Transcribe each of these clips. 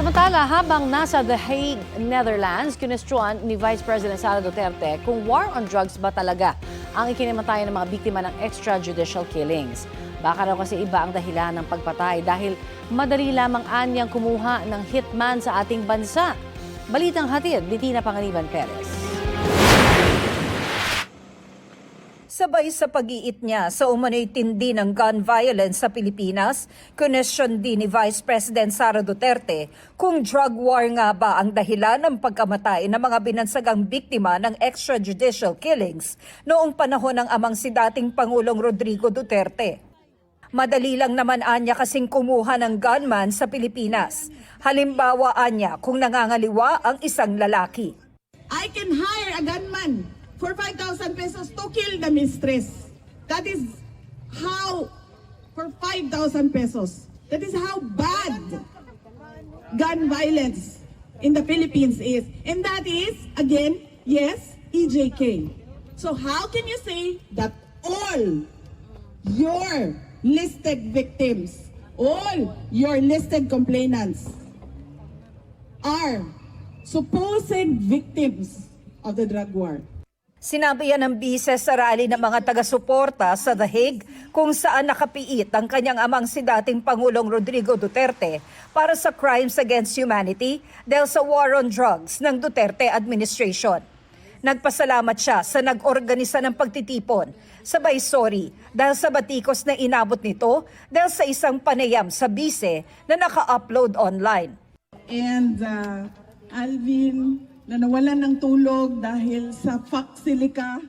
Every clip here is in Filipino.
Samantala, habang nasa The Hague, Netherlands, kinestyuan ni Vice President Sara Duterte kung war on drugs ba talaga ang ikinamatayan ng mga biktima ng extrajudicial killings. Baka raw kasi iba ang dahilan ng pagpatay dahil madali lamang anyang kumuha ng hitman sa ating bansa. Balitang hatid ni Tina Panganiban Perez. Sabay sa pag-iit niya sa umano'y tindi ng gun violence sa Pilipinas, kinesyon din ni Vice President Sara Duterte kung drug war nga ba ang dahilan ng pagkamatay ng mga binansagang biktima ng extrajudicial killings noong panahon ng amang si dating Pangulong Rodrigo Duterte. Madali lang naman anya kasing kumuha ng gunman sa Pilipinas. Halimbawa anya kung nangangaliwa ang isang lalaki. I can hire a gunman for 5,000 pesos to kill the mistress. That is how, for 5,000 pesos, that is how bad gun violence in the Philippines is. And that is, again, yes, EJK. So how can you say that all your listed victims, all your listed complainants are supposed victims of the drug war? Sinabi yan ng bise sa rally ng mga taga-suporta sa The Hague kung saan nakapiit ang kanyang amang si dating Pangulong Rodrigo Duterte para sa crimes against humanity dahil sa war on drugs ng Duterte administration. Nagpasalamat siya sa nag-organisa ng pagtitipon. Sabay sorry dahil sa batikos na inabot nito dahil sa isang panayam sa bise na naka-upload online. And Alvin, na nawalan ng tulog dahil sa Foxilica.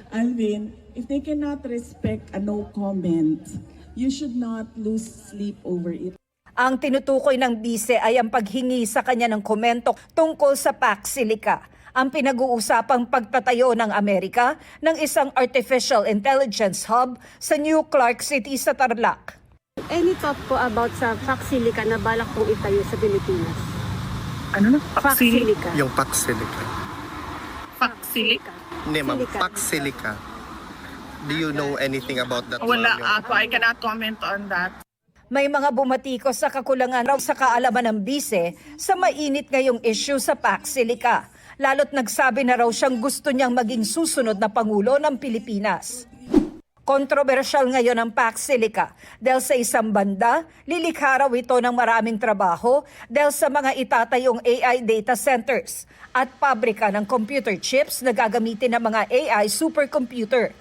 Alvin, if they cannot respect a no comment, you should not lose sleep over it. Ang tinutukoy ng bise ay ang paghingi sa kanya ng komento tungkol sa Foxilica, ang pinag-uusapang pagtatayo ng Amerika ng isang artificial intelligence hub sa New Clark City sa Tarlac. Any thought po about sa Foxilica na balak pong itayo sa Pilipinas? Ano na? Foxilica. Yung Foxilica. Foxilica? Hindi ma'am, Silica. Foxilica. Do you know anything about that? Wala ma'am? ako. I cannot comment on that. May mga bumatikos sa kakulangan raw sa kaalaman ng bise sa mainit ngayong issue sa Foxilica. Lalo't nagsabi na raw siyang gusto niyang maging susunod na Pangulo ng Pilipinas. Kontrobersyal ngayon ang Foxilica dahil sa isang banda, lilikha raw ito ng maraming trabaho dahil sa mga itatayong AI data centers at pabrika ng computer chips na gagamitin ng mga AI supercomputer.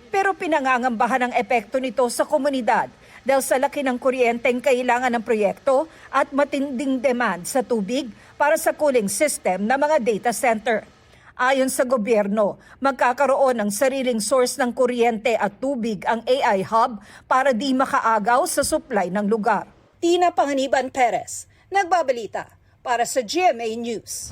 Pero pinangangambahan ang epekto nito sa komunidad dahil sa laki ng kuryenteng kailangan ng proyekto at matinding demand sa tubig para sa cooling system ng mga data center. Ayon sa gobyerno, magkakaroon ng sariling source ng kuryente at tubig ang AI hub para di makaagaw sa supply ng lugar. Tina Panganiban Perez, nagbabalita para sa GMA News.